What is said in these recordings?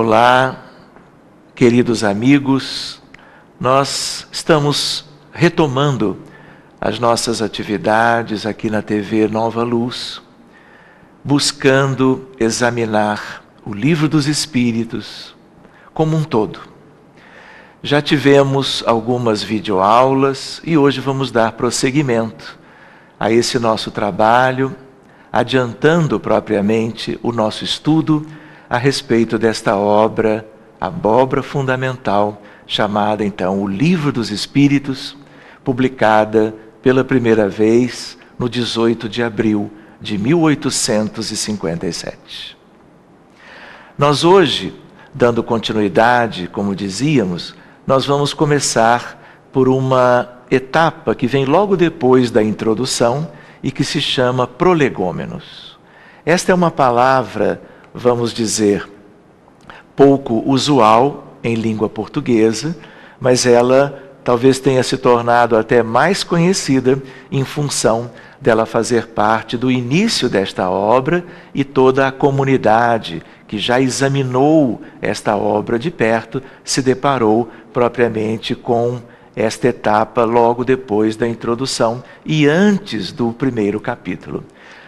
Olá, queridos amigos, nós estamos retomando as nossas atividades aqui na TV Nova Luz, buscando examinar o Livro dos Espíritos como um todo. Já tivemos algumas videoaulas e hoje vamos dar prosseguimento a esse nosso trabalho, adiantando propriamente o nosso estudo a respeito desta obra, a obra fundamental, chamada então o Livro dos Espíritos, publicada pela primeira vez no 18 de abril de 1857. Nós hoje, dando continuidade, como dizíamos, nós vamos começar por uma etapa que vem logo depois da introdução e que se chama prolegômenos. Esta é uma palavra, vamos dizer, pouco usual em língua portuguesa, mas ela talvez tenha se tornado até mais conhecida em função dela fazer parte do início desta obra e toda a comunidade que já examinou esta obra de perto se deparou propriamente com esta etapa logo depois da introdução e antes do primeiro capítulo.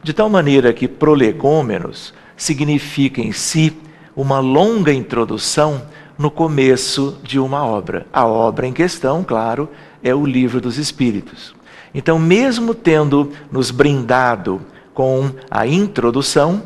De tal maneira que prolegômenos significa em si uma longa introdução no começo de uma obra. A obra em questão, claro, é o Livro dos Espíritos. Então, mesmo tendo nos brindado com a introdução,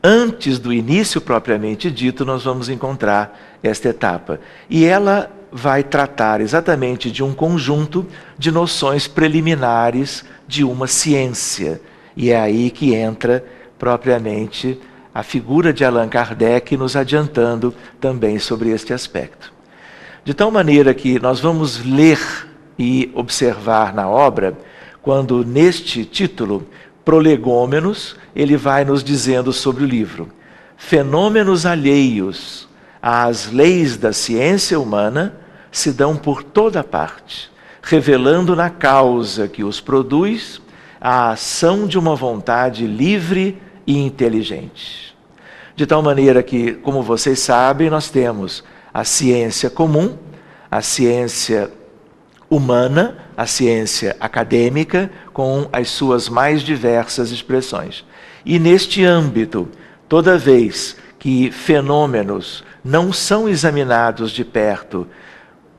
antes do início propriamente dito, nós vamos encontrar esta etapa. E ela vai tratar exatamente de um conjunto de noções preliminares de uma ciência. E é aí que entra propriamente a figura de Allan Kardec nos adiantando também sobre este aspecto. De tal maneira que nós vamos ler e observar na obra, quando neste título, Prolegômenos, ele vai nos dizendo sobre o livro: fenômenos alheios às leis da ciência humana se dão por toda parte, revelando na causa que os produz a ação de uma vontade livre e inteligente. De tal maneira que, como vocês sabem, nós temos a ciência comum, a ciência humana, a ciência acadêmica, com as suas mais diversas expressões. E neste âmbito, toda vez que fenômenos não são examinados de perto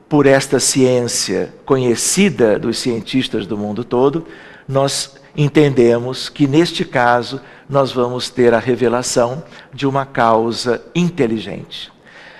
por esta ciência conhecida dos cientistas do mundo todo, nós entendemos que, neste caso, nós vamos ter a revelação de uma causa inteligente.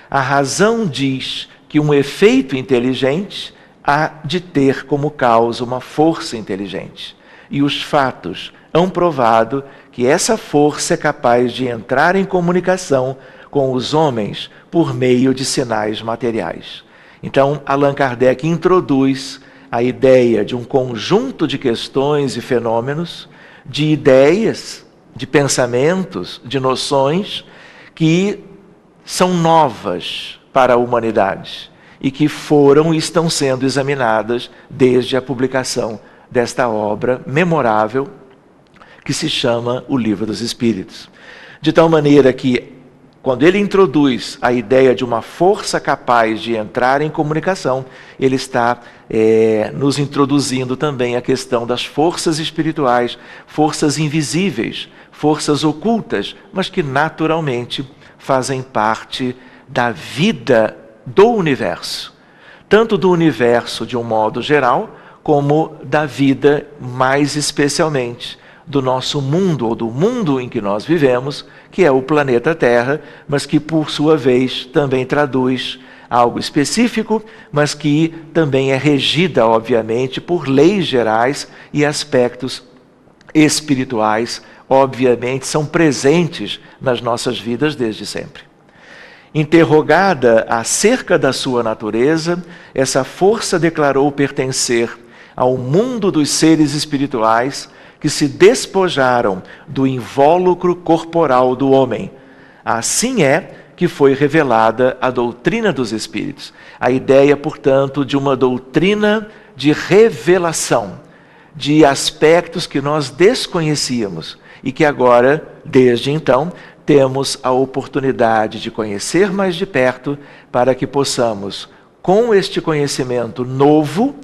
A razão diz que um efeito inteligente há de ter como causa uma força inteligente. E os fatos hão provado que essa força é capaz de entrar em comunicação com os homens por meio de sinais materiais. Então, Allan Kardec introduz a ideia de um conjunto de questões e fenômenos, de ideias, de pensamentos, de noções que são novas para a humanidade e que foram e estão sendo examinadas desde a publicação desta obra memorável que se chama o Livro dos Espíritos. De tal maneira que, quando ele introduz a ideia de uma força capaz de entrar em comunicação, ele está nos introduzindo também a questão das forças espirituais, forças invisíveis, forças ocultas, mas que naturalmente fazem parte da vida do universo. Tanto do universo de um modo geral, como da vida mais especialmente do nosso mundo, ou do mundo em que nós vivemos, que é o planeta Terra, mas que, por sua vez, também traduz algo específico, mas que também é regida, obviamente, por leis gerais e aspectos espirituais, obviamente, são presentes nas nossas vidas desde sempre. Interrogada acerca da sua natureza, essa força declarou pertencer ao mundo dos seres espirituais que se despojaram do invólucro corporal do homem. Assim é que foi revelada a doutrina dos Espíritos. A ideia, portanto, de uma doutrina de revelação de aspectos que nós desconhecíamos e que agora, desde então, temos a oportunidade de conhecer mais de perto para que possamos, com este conhecimento novo,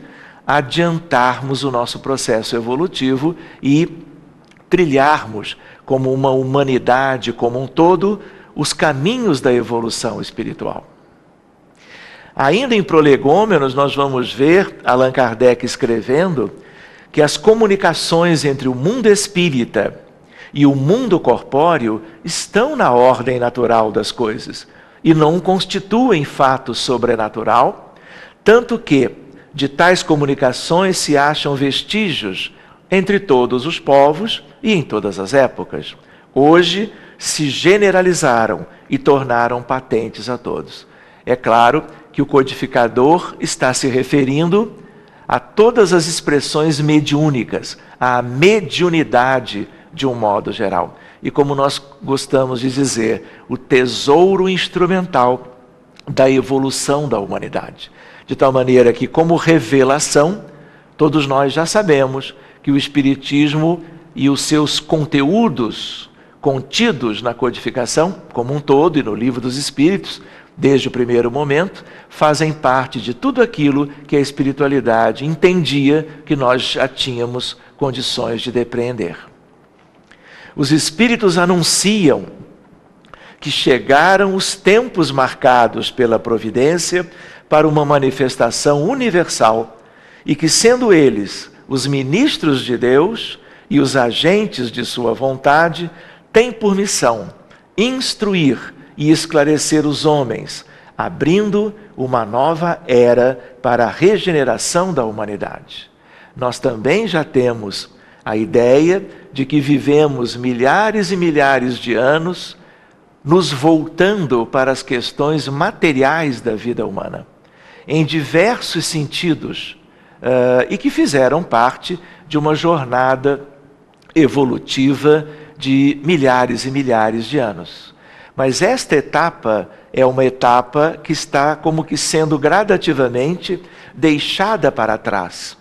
adiantarmos o nosso processo evolutivo e trilharmos, como uma humanidade como um todo, os caminhos da evolução espiritual. Ainda em Prolegômenos, nós vamos ver Allan Kardec escrevendo que as comunicações entre o mundo espírita e o mundo corpóreo estão na ordem natural das coisas e não constituem fato sobrenatural, tanto que de tais comunicações se acham vestígios entre todos os povos e em todas as épocas. Hoje se generalizaram e tornaram patentes a todos. É claro que o codificador está se referindo a todas as expressões mediúnicas, à mediunidade de um modo geral. E como nós gostamos de dizer, o tesouro instrumental da evolução da humanidade. De tal maneira que, como revelação, todos nós já sabemos que o Espiritismo e os seus conteúdos contidos na codificação, como um todo, e no Livro dos Espíritos, desde o primeiro momento, fazem parte de tudo aquilo que a espiritualidade entendia que nós já tínhamos condições de depreender. Os Espíritos anunciam que chegaram os tempos marcados pela providência para uma manifestação universal e que, sendo eles os ministros de Deus e os agentes de sua vontade, têm por missão instruir e esclarecer os homens, abrindo uma nova era para a regeneração da humanidade. Nós também já temos a ideia de que vivemos milhares e milhares de anos nos voltando para as questões materiais da vida humana, em diversos sentidos, e que fizeram parte de uma jornada evolutiva de milhares e milhares de anos. Mas esta etapa é uma etapa que está como que sendo gradativamente deixada para trás.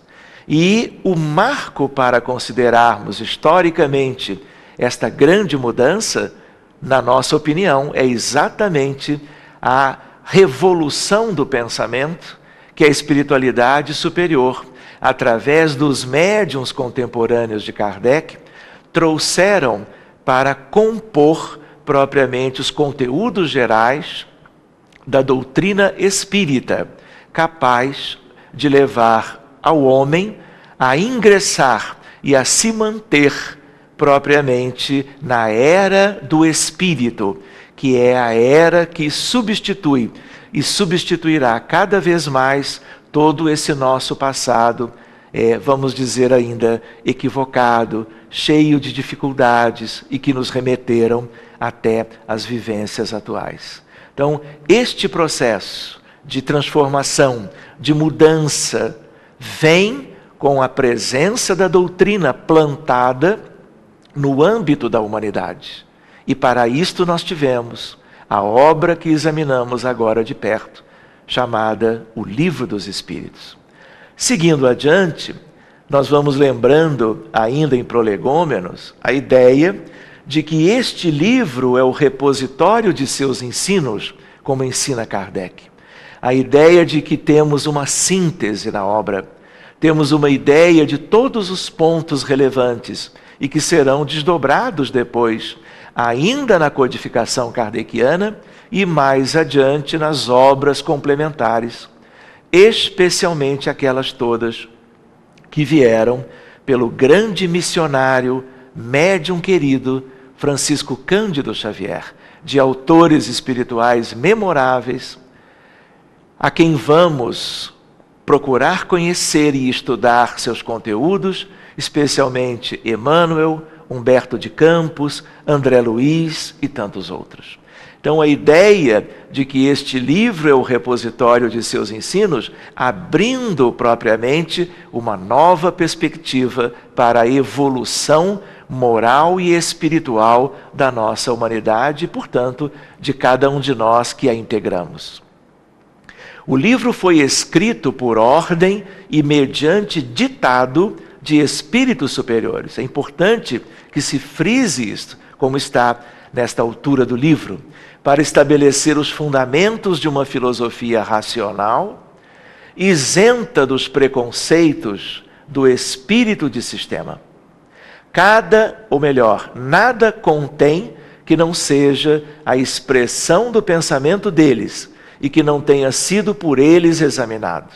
E o marco para considerarmos historicamente esta grande mudança, na nossa opinião, é exatamente a revolução do pensamento que a espiritualidade superior, através dos médiuns contemporâneos de Kardec, trouxeram para compor propriamente os conteúdos gerais da doutrina espírita, capaz de levar ao homem a ingressar e a se manter propriamente na era do espírito, que é a era que substitui e substituirá cada vez mais todo esse nosso passado, vamos dizer ainda, equivocado, cheio de dificuldades e que nos remeteram até as vivências atuais. Então, este processo de transformação, de mudança, vem com a presença da doutrina plantada no âmbito da humanidade. E para isto nós tivemos a obra que examinamos agora de perto, chamada O Livro dos Espíritos. Seguindo adiante, nós vamos lembrando, ainda em Prolegômenos, a ideia de que este livro é o repositório de seus ensinos, como ensina Kardec. A ideia de que temos uma síntese na obra, temos uma ideia de todos os pontos relevantes e que serão desdobrados depois, ainda na codificação kardeciana e mais adiante nas obras complementares, especialmente aquelas todas que vieram pelo grande missionário, médium querido, Francisco Cândido Xavier, de autores espirituais memoráveis, a quem vamos procurar conhecer e estudar seus conteúdos, especialmente Emmanuel, Humberto de Campos, André Luiz e tantos outros. Então, a ideia de que este livro é o repositório de seus ensinos, abrindo propriamente uma nova perspectiva para a evolução moral e espiritual da nossa humanidade e, portanto, de cada um de nós que a integramos. O livro foi escrito por ordem e mediante ditado de espíritos superiores. É importante que se frise isto, como está nesta altura do livro, para estabelecer os fundamentos de uma filosofia racional, isenta dos preconceitos do espírito de sistema. Nada contém que não seja a expressão do pensamento deles e que não tenha sido por eles examinado.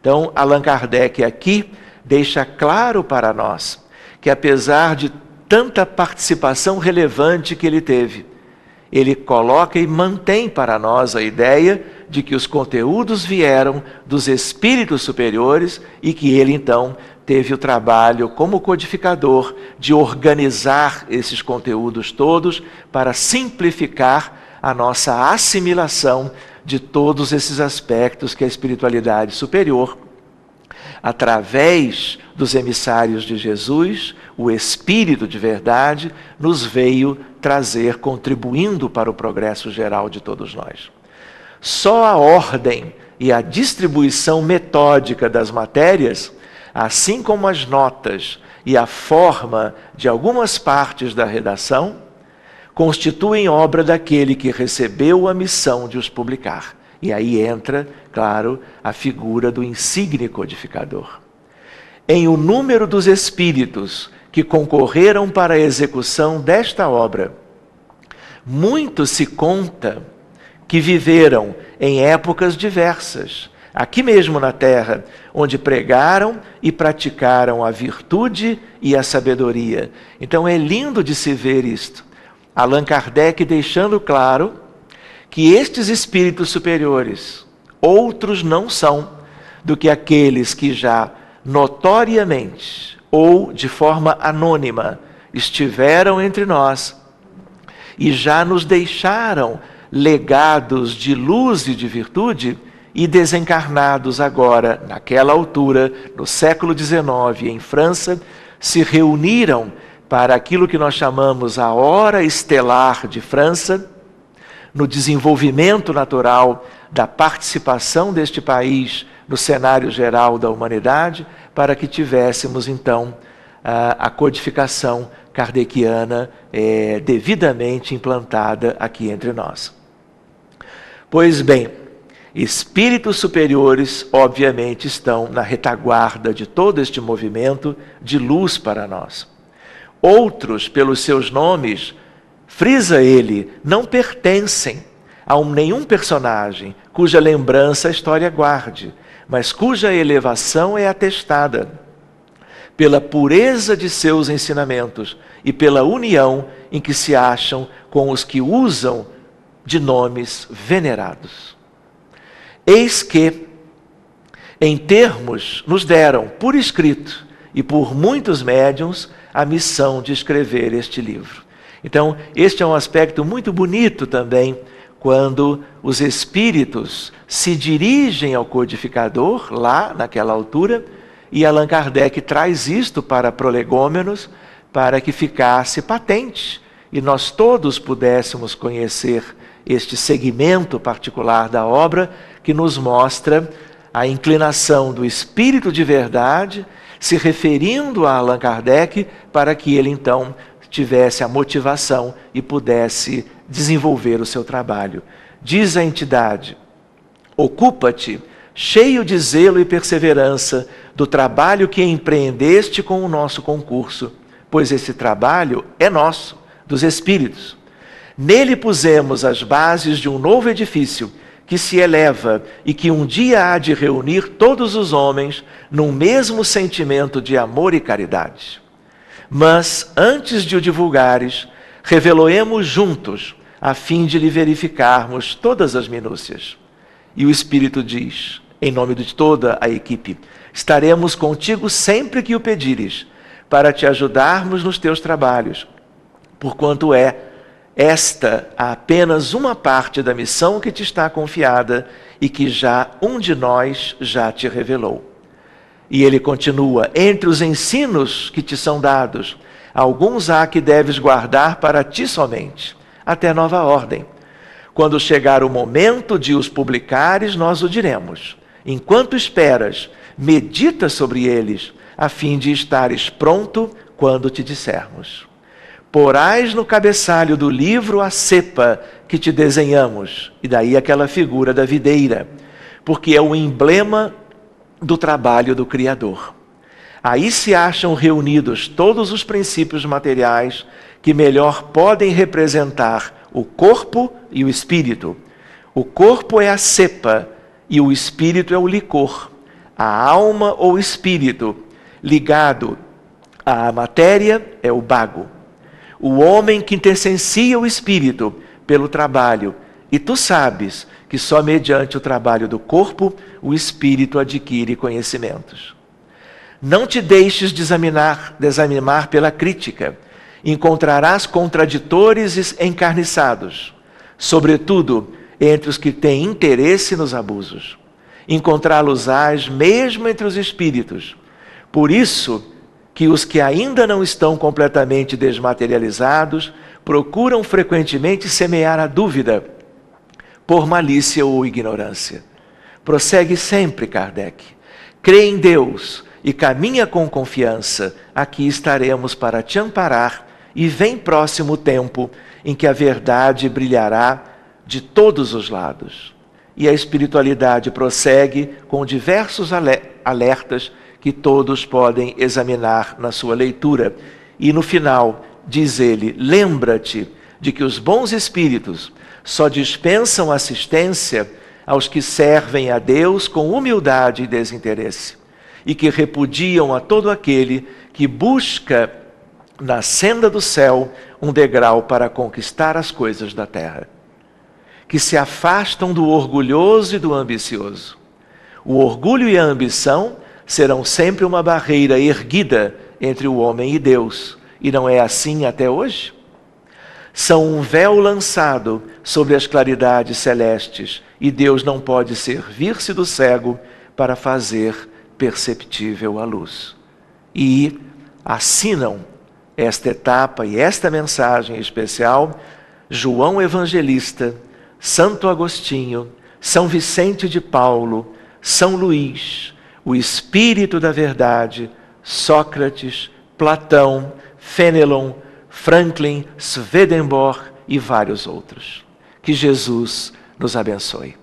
Então, Allan Kardec aqui deixa claro para nós que, apesar de tanta participação relevante que ele teve, ele coloca e mantém para nós a ideia de que os conteúdos vieram dos espíritos superiores e que ele, então, teve o trabalho como codificador de organizar esses conteúdos todos para simplificar a nossa assimilação de todos esses aspectos que a espiritualidade superior, através dos emissários de Jesus, o Espírito de verdade, nos veio trazer, contribuindo para o progresso geral de todos nós. Só a ordem e a distribuição metódica das matérias, assim como as notas e a forma de algumas partes da redação, constituem obra daquele que recebeu a missão de os publicar. E aí entra, claro, a figura do insigne codificador. Em o número dos espíritos que concorreram para a execução desta obra, muito se conta que viveram em épocas diversas, aqui mesmo na Terra, onde pregaram e praticaram a virtude e a sabedoria. Então é lindo de se ver isto. Allan Kardec deixando claro que estes espíritos superiores, outros não são do que aqueles que já notoriamente ou de forma anônima estiveram entre nós e já nos deixaram legados de luz e de virtude, e desencarnados agora, naquela altura, no século XIX, em França, se reuniram para aquilo que nós chamamos a Hora Estelar de França, no desenvolvimento natural da participação deste país no cenário geral da humanidade, para que tivéssemos, então, a codificação kardeciana devidamente implantada aqui entre nós. Pois bem, espíritos superiores, obviamente, estão na retaguarda de todo este movimento de luz para nós. Outros, pelos seus nomes, frisa ele, não pertencem a nenhum personagem cuja lembrança a história guarde, mas cuja elevação é atestada pela pureza de seus ensinamentos e pela união em que se acham com os que usam de nomes venerados. Eis que, em termos, nos deram por escrito e por muitos médiuns a missão de escrever este livro. Então, este é um aspecto muito bonito também, quando os espíritos se dirigem ao codificador, lá naquela altura, e Allan Kardec traz isto para prolegômenos, para que ficasse patente, e nós todos pudéssemos conhecer este segmento particular da obra, que nos mostra a inclinação do Espírito de verdade, se referindo a Allan Kardec, para que ele então tivesse a motivação e pudesse desenvolver o seu trabalho. Diz a entidade: ocupa-te, cheio de zelo e perseverança, do trabalho que empreendeste com o nosso concurso, pois esse trabalho é nosso, dos Espíritos. Nele pusemos as bases de um novo edifício, que se eleva e que um dia há de reunir todos os homens num mesmo sentimento de amor e caridade. Mas, antes de o divulgares, reveloemos juntos, a fim de lhe verificarmos todas as minúcias. E o Espírito diz, em nome de toda a equipe: estaremos contigo sempre que o pedires, para te ajudarmos nos teus trabalhos, porquanto esta apenas uma parte da missão que te está confiada e que já um de nós já te revelou. E ele continua: entre os ensinos que te são dados, alguns há que deves guardar para ti somente, até nova ordem. Quando chegar o momento de os publicares, nós o diremos. Enquanto esperas, medita sobre eles, a fim de estares pronto quando te dissermos. porás no cabeçalho do livro a cepa que te desenhamos. E daí aquela figura da videira, porque é o emblema do trabalho do Criador. Aí se acham reunidos todos os princípios materiais que melhor podem representar o corpo e o espírito. O corpo é a cepa e o espírito é o licor. A alma ou espírito ligado à matéria é o bago. O homem que intercencia o espírito pelo trabalho. E tu sabes que só mediante o trabalho do corpo o espírito adquire conhecimentos. Não te deixes desanimar pela crítica. Encontrarás contraditores encarniçados, sobretudo entre os que têm interesse nos abusos. Encontrá-los-ás mesmo entre os espíritos. Por isso que os que ainda não estão completamente desmaterializados procuram frequentemente semear a dúvida por malícia ou ignorância. Prossegue sempre, Kardec. Crê em Deus e caminha com confiança. Aqui estaremos para te amparar e vem próximo o tempo em que a verdade brilhará de todos os lados. E a espiritualidade prossegue com diversos alertas que todos podem examinar na sua leitura. E no final, diz ele, lembra-te de que os bons espíritos só dispensam assistência aos que servem a Deus com humildade e desinteresse, e que repudiam a todo aquele que busca na senda do céu um degrau para conquistar as coisas da terra, que se afastam do orgulhoso e do ambicioso. O orgulho e a ambição serão sempre uma barreira erguida entre o homem e Deus, e não é assim até hoje? São um véu lançado sobre as claridades celestes, e Deus não pode servir-se do cego para fazer perceptível a luz. E assinam esta etapa e esta mensagem especial João Evangelista, Santo Agostinho, São Vicente de Paulo, São Luís, o Espírito da Verdade, Sócrates, Platão, Fenelon, Franklin, Swedenborg e vários outros. Que Jesus nos abençoe.